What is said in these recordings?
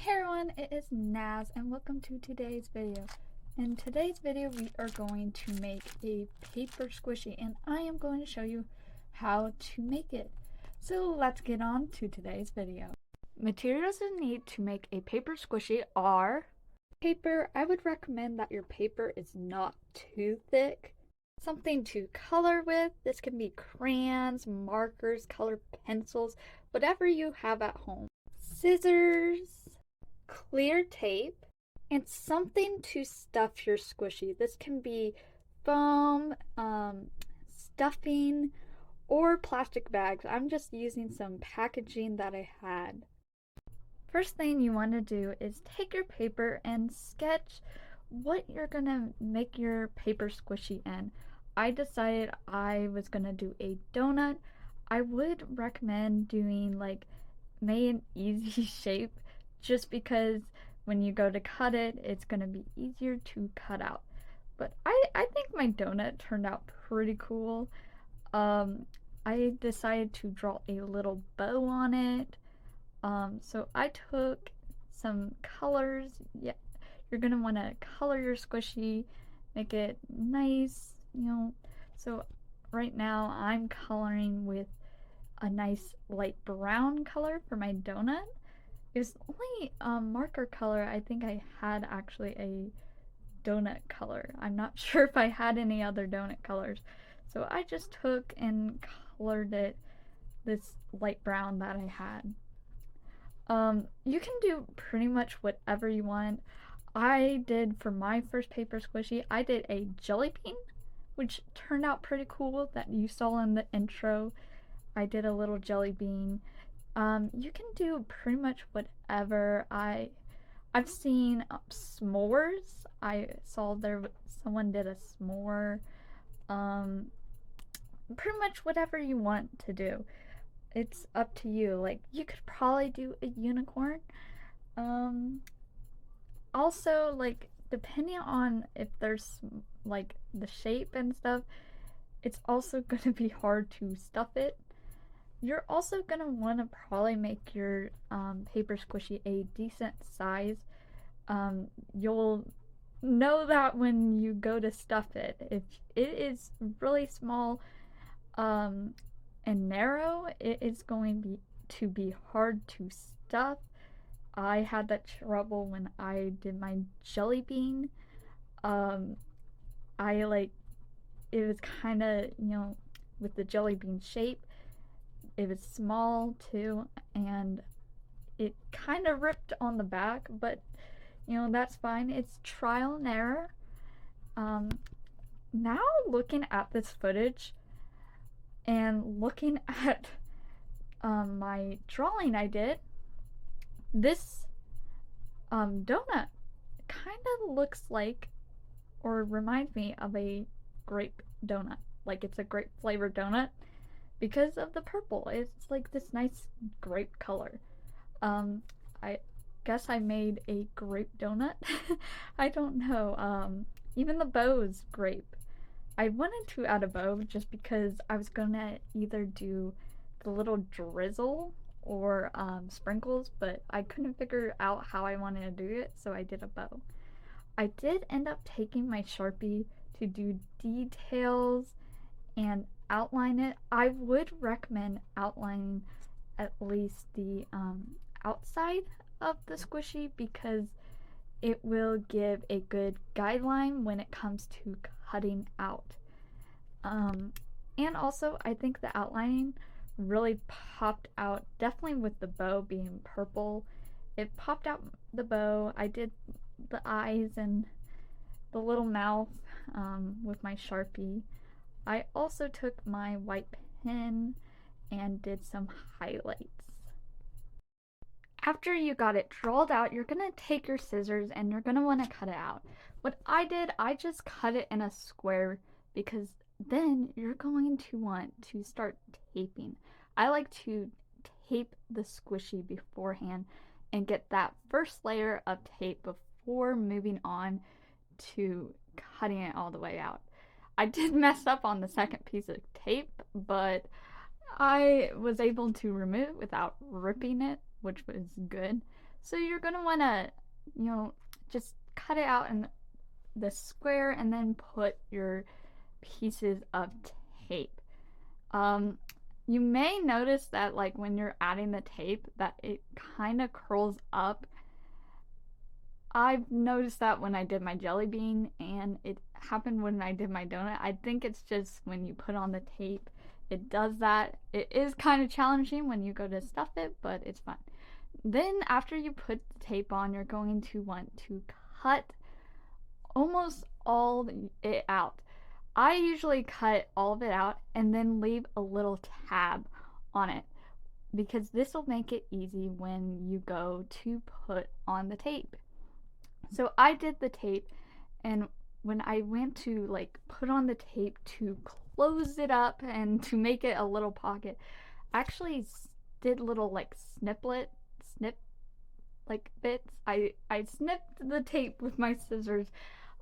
Hey everyone, it is Naz and welcome to today's video. In today's video we are going to make a paper squishy and I am going to show you how to make it. So let's get on to today's video. Materials you need to make a paper squishy are paper. I would recommend that your paper is not too thick. Something to color with. This can be crayons, markers, colored pencils, whatever you have at home. Scissors, clear tape, and something to stuff your squishy. This can be foam, stuffing, or plastic bags. I'm just using some packaging that I had. First thing you want to do is take your paper and sketch what you're gonna make your paper squishy in. I decided I was gonna do a donut. I would recommend doing like made an easy shape just because when you go to cut it, it's gonna be easier to cut out. But I think my donut turned out pretty cool. I decided to draw a little bow on it. So I took some colors. Yeah, you're gonna want to color your squishy, make it nice, So right now I'm coloring with a nice light brown color for my donut. It was only marker color. I think I had actually a donut color. I'm not sure if I had any other donut colors. So I just took and colored it this light brown that I had. You can do pretty much whatever you want. I did, for my first paper squishy, I did a jelly bean, which turned out pretty cool, that you saw in the intro. I did a little jelly bean. You can do pretty much whatever. I've seen s'mores. I saw someone did a s'more. Pretty much whatever you want to do. It's up to you. Like, you could probably do a unicorn. Also, like, depending on if there's like the shape and stuff, it's also gonna be hard to stuff it. You're also gonna want to probably make your paper squishy a decent size. You'll know that when you go to stuff it. If it is really small and narrow, it is going to be hard to stuff. I had that trouble when I did my jelly bean. It was kind of, with the jelly bean shape, it was small too, and it kind of ripped on the back, but that's fine. It's trial and error. Now looking at this footage and looking at my drawing I did, this donut kind of looks like, or reminds me of, a grape donut. Like, it's a grape flavored donut because of the purple. It's like this nice grape color. I guess I made a grape donut. I don't know. Even the bow is grape. I wanted to add a bow just because I was gonna either do the little drizzle or sprinkles, but I couldn't figure out how I wanted to do it, so I did a bow. I did end up taking my Sharpie to do details and outline it. I would recommend outlining at least the outside of the squishy because it will give a good guideline when it comes to cutting out. And also, I think the outlining really popped out, definitely with the bow being purple. It popped out the bow. I did the eyes and the little mouth with my Sharpie. I also took my white pen and did some highlights. After you got it drawed out, you're gonna take your scissors and you're gonna want to cut it out. What I did, I just cut it in a square because then you're going to want to start taping. I like to tape the squishy beforehand and get that first layer of tape before moving on to cutting it all the way out. I did mess up on the second piece of tape, but I was able to remove it without ripping it, which was good. So you're gonna wanna, just cut it out in the square and then put your pieces of tape. Um, you may notice that like when you're adding the tape that it kind of curls up. I've noticed that when I did my jelly bean, and it happened when I did my donut. I think it's just when you put on the tape, it does that. It is kind of challenging when you go to stuff it, but it's fun. Then after you put the tape on, you're going to want to cut almost all it out. I usually cut all of it out and then leave a little tab on it because this will make it easy when you go to put on the tape. So I did the tape, and when I went to like put on the tape to close it up and to make it a little pocket, I actually did little like snip like bits. I snipped the tape with my scissors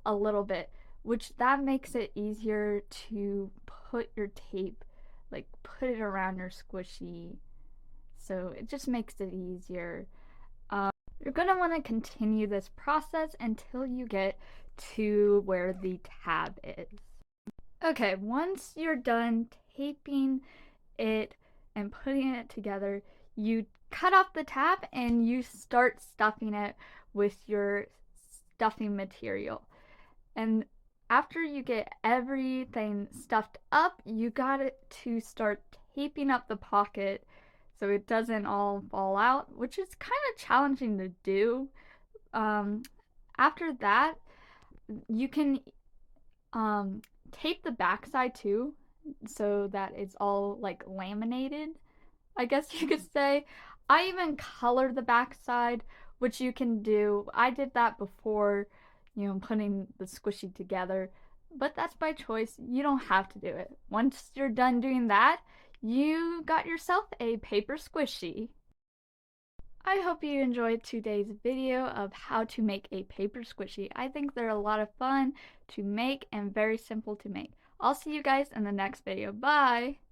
a little bit, which that makes it easier to put your tape, like put it around your squishy. So it just makes it easier. You're going to want to continue this process until you get to where the tab is. Okay, once you're done taping it and putting it together, you cut off the tab and you start stuffing it with your stuffing material. And after you get everything stuffed up, you got it to start taping up the pocket so it doesn't all fall out, which is kind of challenging to do. After that, you can tape the backside too so that it's all like laminated, I guess you could say. I even color the backside, which you can do. I did that before, putting the squishy together, but that's by choice. You don't have to do it. Once you're done doing that, you got yourself a paper squishy. I hope you enjoyed today's video of how to make a paper squishy. I think they're a lot of fun to make and very simple to make. I'll see you guys in the next video. Bye!